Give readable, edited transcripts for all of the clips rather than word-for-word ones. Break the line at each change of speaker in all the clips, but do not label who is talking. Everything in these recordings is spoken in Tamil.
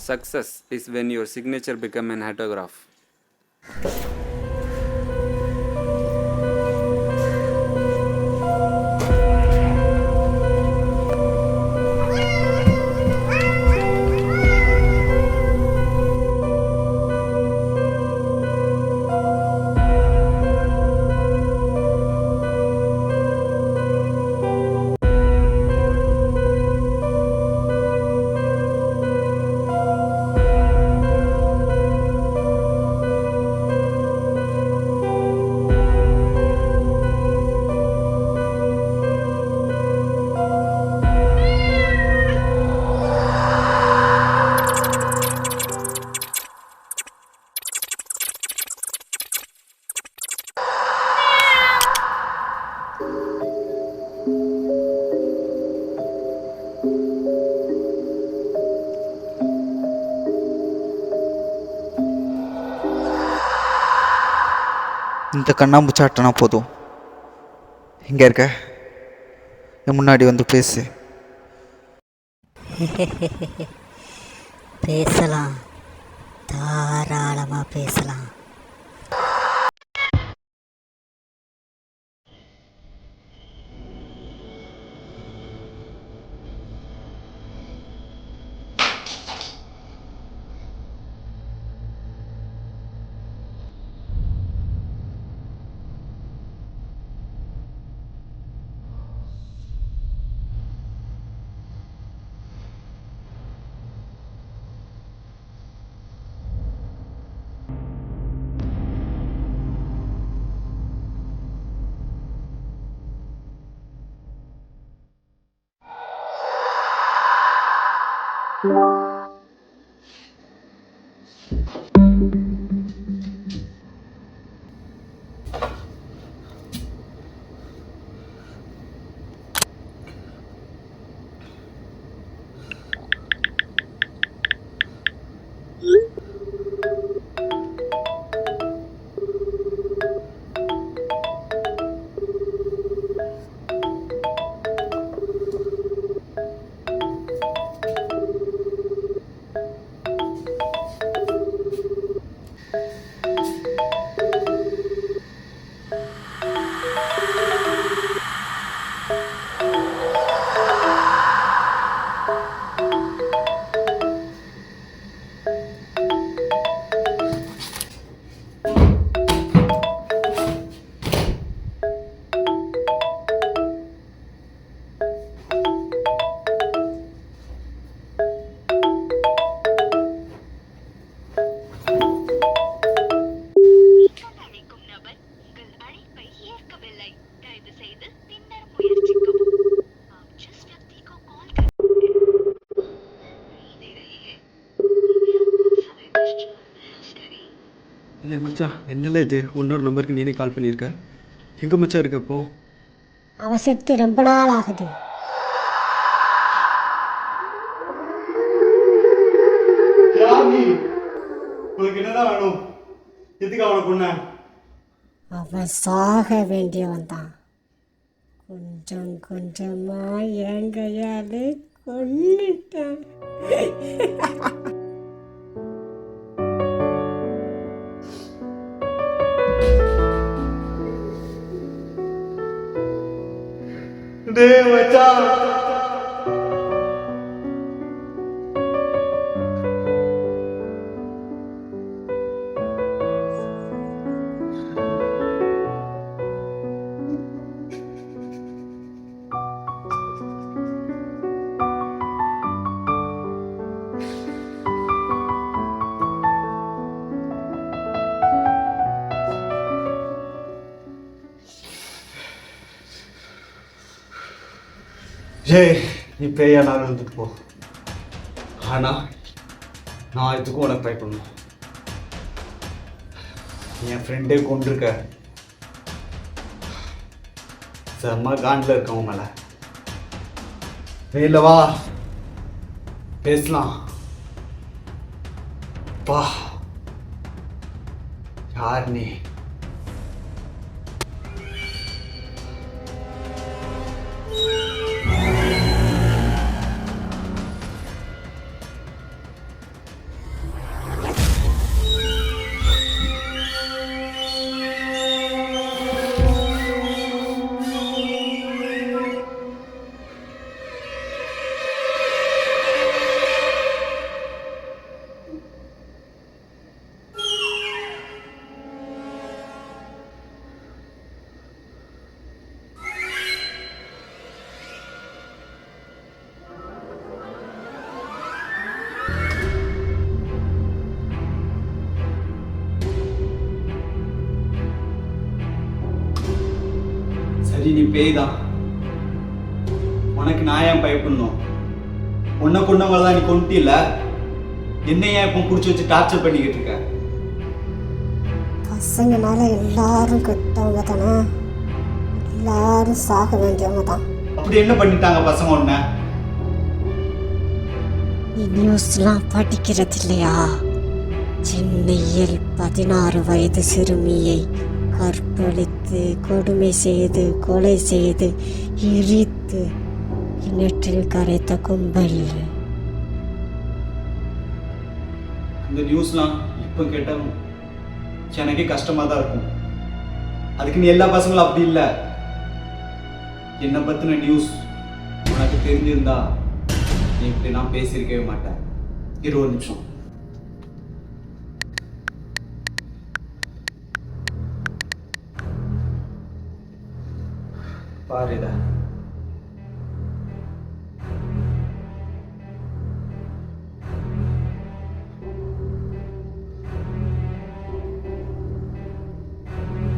Success is when your signature become an autograph.
இந்த கண்ணாம்பூச்சி ஆட்டினா போதும். எங்கே இருக்க? என் முன்னாடி வந்து பேசு.
பேசலாம், தாராளமாக பேசலாம்.
இல்லை மச்சான், என்னல இது? இன்னொரு நம்பருக்கு நீனே கால் பண்ணியிருக்க. எங்கே மச்சான் இருக்க இப்போ?
அவன் செத்து ரொம்ப நாள் ஆகுது.
உங்களுக்கு என்னதான் வேணும்? எதுக்கு அவனை கொன்ன?
அவன் சாக வேண்டியவன் தான். கொஞ்சம் கொஞ்சமா என் கையாலே கொன்னுட்டான்.
டேய் மச்சான், ஜெய், நீ பேயா நாள் இருந்துட்டு போ. ஆனால் நான் இதுக்கும் உனக்கு பயப்படணும். என் ஃப்ரெண்டே கொண்டிருக்க. செம்ம காண்டில் இருக்கவன் மேலே. வெளியில் வா, பேசலாம். பா, யார் நீ? பேய் தான். உனக்கு நான் ஏன் பயப்படணும்? உன்னை கொண்டவங்கள தான் நீ கொண்டுட்டில்ல, என்ன ஏன் இப்போ பிடிச்சி வச்சு டார்ச்சர் பண்ணிக்கிட்டு இருக்க?
பசங்கனால எல்லாரும் கெட்டவங்க தானே, எல்லாரும் சாக வேண்டியவங்க தான்.
அப்படி என்ன பண்ணிட்டாங்க பசங்க உன்னை?
நீ நியூஸ்லாம் படிக்கிறது இல்லையா? சென்னையில் 16 வயது சிறுமியை கற்பழித்து கொடுமை செய்து கொலை செய்து எரித்து கிணற்றில் கரைத்த கும்பல்.
இந்த நியூஸ்லாம் இப்போ கேட்டாலும் எனக்கே கஷ்டமாக தான் இருக்கும். அதுக்குன்னு எல்லா பசங்களும் அப்படி இல்லை. என்னை பற்றின நியூஸ் உனக்கு தெரிஞ்சிருந்தா நீ இப்படி நான் பேசியிருக்கவே மாட்டேன். 20 நிமிஷம். பாரு இதை.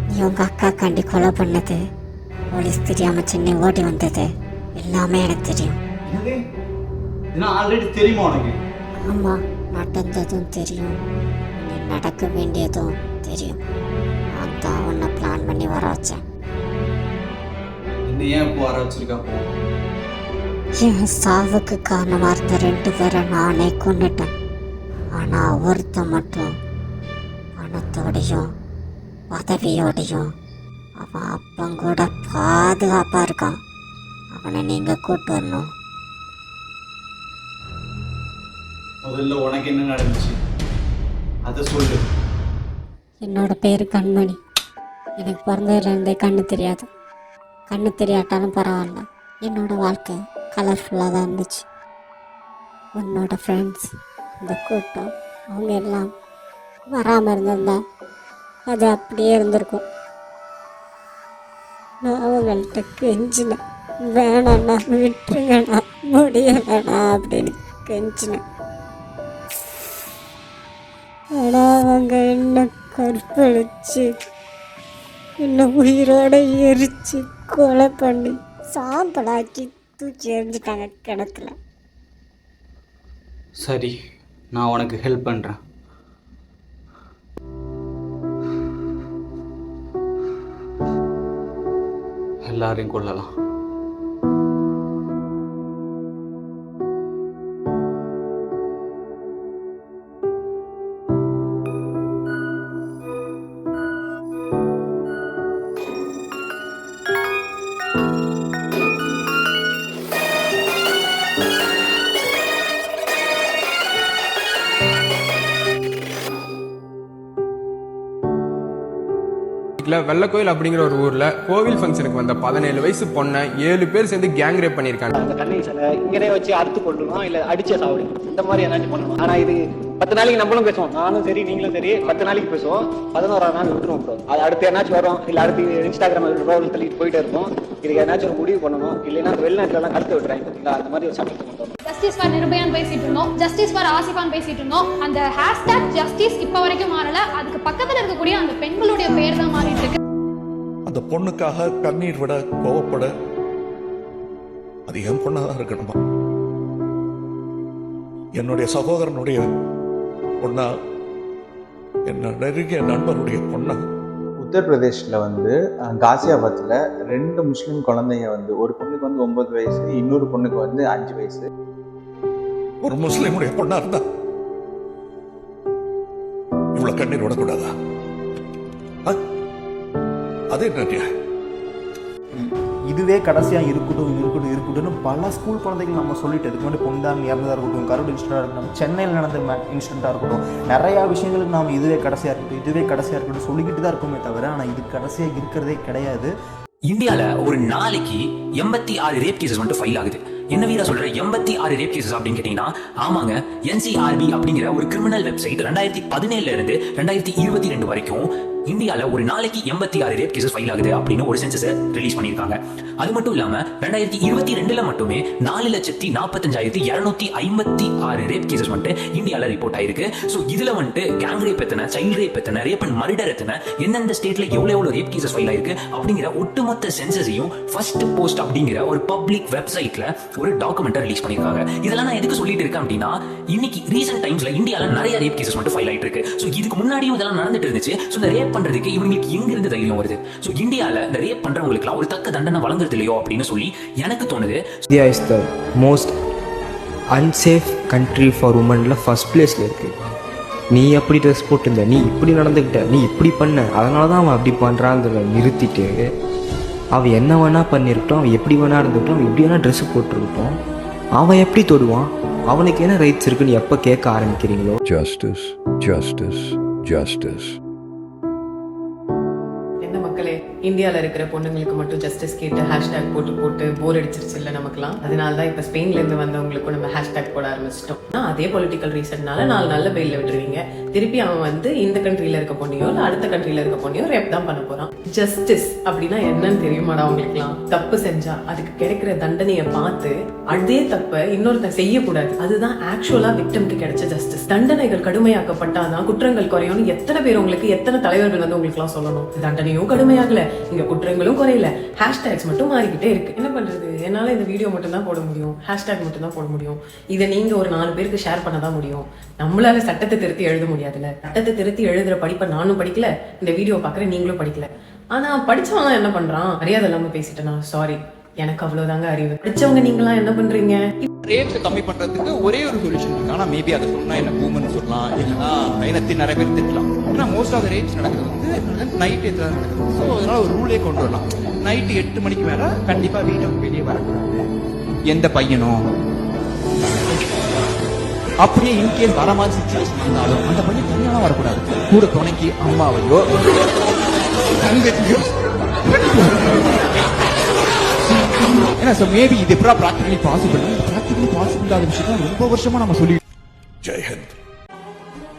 நீ உங்க அக்கா காண்டி கொலை பண்ணது, போலீஸ் தெரியாம சென்னை ஓடி வந்தது எல்லாமே எனக்கு தெரியும்.
என்னது? இதெல்லாம் ஆல்ரெடி தெரியுமா உனக்கு?
ஆமா, நடந்ததும் தெரியும், நீ நடக்க வேண்டியதும் தெரியும். நான் தான் உன்னை பிளான் பண்ணி வர வச்சேன்.
என்ன ஏன் இப்போ வர வச்சிருக்கா?
என் சாவுக்கு காரணமாக இருந்த 2 பேரை நானே கொண்டுட்டேன். ஆனால் ஒருத்தன் மட்டும் பணத்தோடையும் பதவியோடையும் அவன் அப்பங்கூட பாதுகாப்பாக இருக்கான். அவனை நீங்கள் கூட்டு வரணும்.
முதல்ல உனக்கு என்ன நடந்துச்சு அதை சொல்லு.
என்னோட பேர் கண்மணி. எனக்கு பிறந்ததுலேருந்தே கண்ணு தெரியாது. கண்ணு தெரியாட்டாலும் பரவாயில்ல, என்னோட வாழ்க்கை கலர்ஃபுல்லாக தான் இருந்துச்சு. உன்னோட ஃப்ரெண்ட்ஸ், இந்த கூட்டம், அவங்க எல்லாம் வராமல் இருந்திருந்தா அது அப்படியே இருந்திருக்கும். நான் அவங்கள்ட்ட கெஞ்சினேன், வேணாண்ணா விட்டுருங்கண்ணா, முடியலண்ணா அப்படின்னு கெஞ்சினேன். ஆனால் அவங்க என்ன கற்பழிச்சு என்ன உயிரோட எரிச்சு கொலை பண்ணி சாம்பலாக்கி தூக்கி எறிஞ்சிட்டாங்க கிணத்துல.
சரி, நான் உனக்கு ஹெல்ப் பண்ணுறேன். எல்லாரையும் கொள்ளலாம்.
வெள்ளக்கோயில் அப்படிங்கிற ஒரு ஊர்ல கோவில் ஃபங்க்ஷனுக்கு வந்த 17 வயசு பொண்ணை 7 பேர் சேர்ந்து கேங் ரேப் பண்ணிருக்காங்க.
அந்த கண்ணை சிலை இங்கே வச்சு அறுத்து கொள்ளணும், இல்ல அடிச்சே சாப்பிடணும், இந்த மாதிரி ஏதாச்சும் பண்ணணும். ஆனா இது 10 நாளைக்கு நம்மளும் பேசுவோம், நானும் சரி நீங்களும் சரி 10 நாளைக்கு பேசுவோம். 11ஆம் நாள் விட்டுருவோம் ப்ரோ. அது அடுத்து என்னாச்சும் வரும், இல்ல அடுத்து இன்ஸ்டாகிராம் ரோல் தள்ளிட்டு போயிட்டே இருக்கும். இதுக்கு ஏதாச்சும் ஒரு முடிவு பண்ணணும், இல்லைன்னா வெளிநாட்டுல எல்லாம் கழுத்து விட்டுறாங்க பார்த்தீங்களா, அந்த மாதிரி ஒரு சட்டத்தை கொண்டு வரணும்.
ஜஸ்டிஸ் ஃபார் நிர்பயான் பேசிட்டு இருந்தோம், ஜஸ்டிஸ் ஃபார் ஆசிஃபான் பேசிட்டு இருந்தோம். அந்த ஹேஷ்டாக் ஜஸ்டிஸ் இப்ப வரைக்கும் மாறல. அதுக்கு பக்கத்துல இருக்கக்கூடிய அந்த பெண்களுடைய பெயர் தான் மாறிட்டு இருக்கு.
அந்த பொண்ணுக்காக கண்ணீர் விட கோவப்பட அது என் பொண்ணாதான் இருக்கணுமா? என்னுடைய சகோதரனுடைய பொண்ணா, என்ன நெருங்கிய நண்பருடைய பொண்ணா?
உத்தரப்பிரதேஷில் வந்து காசியாபாத்தில் 2 முஸ்லீம் குழந்தைங்க வந்து, ஒரு பொண்ணுக்கு வந்து 9 வயசு, இன்னொரு பொண்ணுக்கு வந்து 5 வயசு.
ஒரு முஸ்லீமுடைய பொண்ணா இருந்தா இவ்வளவு கண்ணீர் விடக்கூடாதா? அது என்ன?
இதுவே கடைசியாக இருக்கட்டும்னு பல ஸ்கூல் குழந்தைகள் நம்ம சொல்லிட்டு, இதுக்கு முன்னாடி பொன்தான் இறந்ததாக இருக்கட்டும், கரூர் இன்சிடென்ட்டாக இருக்கட்டும், சென்னையில் நடந்த இன்சிடென்ட்டாக இருக்கட்டும், நிறையா விஷயங்களுக்கு நாம் இதுவே கடைசியாக இருக்கட்டும் சொல்லிக்கிட்டு தான் இருக்கோமே தவிர, ஆனால் இது கடைசியாக இருக்கிறதே கிடையாது.
இந்தியாவில் ஒரு நாளைக்கு 86 ரேப் கேசஸ் வந்துட்டு ஃபைல் ஆகுது. என்ன வீரா சொல்ற 86 ரேப் கேசஸ் அப்படின்னு கேட்டீங்கன்னா, ஆமாங்க, NCRB அப்படிங்கிற ஒரு கிரிமினல் வெப்சைட் 2017 இருந்து 2022 வரைக்கும் இந்தியால ஒரு நாளைக்கு 86 ரேப் கேசஸ் ஃபைல் ஆகுது அப்படின்னு ஒரு சென்சஸ் ரிலீஸ் பண்ணிருக்காங்க. அது மட்டும் இல்லாம 2022ல மட்டுமே 4,45,256 ரேப் கேசஸ் வந்துட்டு இந்தியால ரிப்போர்ட் ஆயிருக்கு. சோ இதுல வந்துட்டு கேங் ரேப் எத்தனை, சைல்ட் ரேப் எத்தனை, ரேப் அண்ட் மர்டர் எத்தனை, எந்தெந்த ஸ்டேட்ல எவ்வளவு ரேப் கேசஸ் ஃபைல் ஆயிருக்கு அப்படிங்கிற ஒட்டுமொத்த சென்சஸையும் ஃபர்ஸ்ட் போஸ்ட் அப்படிங்கிற ஒரு பப்ளிக் வெப்சைட்ல ஒரு டாக்குமெண்ட் ரிலீஸ் பண்ணிருக்காங்க. இதெல்லாம் நான் எதுக்கு சொல்லிட்டு இருக்கேன் அப்படின்னா, இன்னைக்கு ரீசெண்ட் டைம்ஸ்ல இந்தியால நிறைய ரேப் கேசஸ் மட்டும் ஃபைல் ஆயிட்டு இருக்கு. சோ இதுக்கு முன்னாடியும் இதெல்லாம் நடந்துட்டு இருந்துச்சு. சோ இந்த ரேப் பண்றதுக்கு இவங்களுக்கு எங்க இருந்து தைரியம் வருது? சோ இந்தியால இந்த ரேப் பண்றவங்களுக்கு ஒரு தக்க தண்டனை வழங்குறது இல்லையோ அப்படின்னு சொல்லி எனக்கு தோணுது.
India is the most unsafe country for உமன்ல ஃபர்ஸ்ட் பிளேஸ்ல இருக்கு. நீ அப்படி ட்ரெஸ் போட்டிருந்த, நீ இப்படி நடந்துக்கிட்ட, நீ இப்படி பண்ண, அதனால தான் அவன் அப்படி பண்ணுறாங்கிறத நிறுத்திட்டு அவன் என்ன வேணா பண்ணிருக்கட்டும், அவன் எப்படி வேணா இருந்துக்கிட்டோம், அவன் எப்படி வேணா ட்ரெஸ் போட்டுருக்கட்டும், அவன் எப்படி தொடுவான், அவனுக்கு என்ன ரைட்ஸ் இருக்குன்னு எப்போ கேட்க ஆரம்பிக்கிறீங்களோ.
Justice, justice, justice.
என்ன மக்களே, இந்தியாவில் இருக்கிற பொண்ணுங்களுக்கு மட்டும் ஜஸ்டிஸ் கேட்டு ஹேஷ்டேக் போட்டு போர் அடிச்சிருச்சு இல்லை நமக்குலாம். அதனால தான் இப்போ ஸ்பெயின்லேருந்து வந்தவங்களுக்கும் நம்ம ஹேஷ்டேக் போட ஆரம்பிச்சிட்டோம். ஆனால் அதே பொலிட்டிக்கல் ரீசன்னால 4 நல்ல பெயிலில் விட்டுருவீங்க. திருப்பி அவன் வந்து இந்த கண்ட்ரியில் இருக்க பொண்ணையோ இல்லை அடுத்த கண்ட்ரியில் இருக்க பொண்ணையோ ரேப் தான் பண்ண போகிறான். ஜஸ்டிஸ் அப்படின்னா என்னன்னு தெரியுமாடா அவங்களுக்குலாம்? தப்பு செஞ்சா அதுக்கு கிடைக்கிற தண்டனையை பார்த்து அதே தப்பை இன்னொருத்தன் செய்யக்கூடாது. அதுதான் ஆக்சுவலா விக்டிம்க்கு கிடைச்ச ஜஸ்டிஸ். தண்டனைகள் கடுமையாக்கப்பட்டாதான் குற்றங்கள் குறையும்னு எத்தனை பேர் உங்களுக்கு, எத்தனை தலைவர்கள் வந்து உங்களுக்கு எல்லாம் சொல்லணும். தண்டனையும் கடுமையாகல, இங்க குற்றங்களும் குறையல, ஹேஷ்டேக்ஸ் மட்டும் மாறிக்கிட்டே இருக்கு. என்ன பண்றது? என்னால இந்த வீடியோ மட்டும் தான் போட முடியும், ஹேஷ்டேக் மட்டும் தான் போட முடியும். இதை நீங்க ஒரு 4 பேருக்கு ஷேர் பண்ண தான் முடியும். நம்மளால சட்டத்தை திருத்தி எழுத முடியாதுல்ல. சட்டத்தை திருத்தி எழுதுற படிப்பை நானும் படிக்கல, இந்த வீடியோ பாக்குற நீங்களும் படிக்கல. ஆனா படிச்சவங்க என்ன பண்றான்? மரியாதை இல்லாம பேசிட்டேனா சாரி, எனக்கு அவ்வளவுதாங்க அறிவு. படிச்சவங்க நீங்களாம் என்ன பண்றீங்க?
ரேப்ஸ் கம்மி பண்றதுக்கு ஒரே ஒரு சொல்யூஷன் இருக்கு. ஆனா மேபி அதை சொன்னா என்ன பூமன் சொல்லலாம், இல்லைன்னா பயணத்தை நிறைய பேர் திட்டலாம். ஏன்னா மோஸ்ட் ஆஃப் ரேப்ஸ் நடக்கிறது வந்து நைட் தான் நடக்குது. ஸோ அதனால ஒரு ரூலே கொண்டு வரலாம். நைட்டு 8 மணிக்கு மேல கண்டிப்பா வீட்டுக்கு வெளியே வரக்கூடாது. எந்த பையனும் அப்படியே இன்கேஸ் வர மாதிரி சிச்சுவேஷன் இருந்தாலும் அந்த பையன் தனியாலாம் வரக்கூடாது. கூட துணைக்கு அம்மாவையோ தங்கத்தையோ. ஏன்னா ஸோ மேபி இது எப்படா ப்ராக்டிகலி பாசிபிள். ப்ராக்டிகலி பாசிபிள் ஆன விஷயம் ரொம்ப வருஷமா நம்ம சொல்லி.
ஜெய்ஹிந்த்.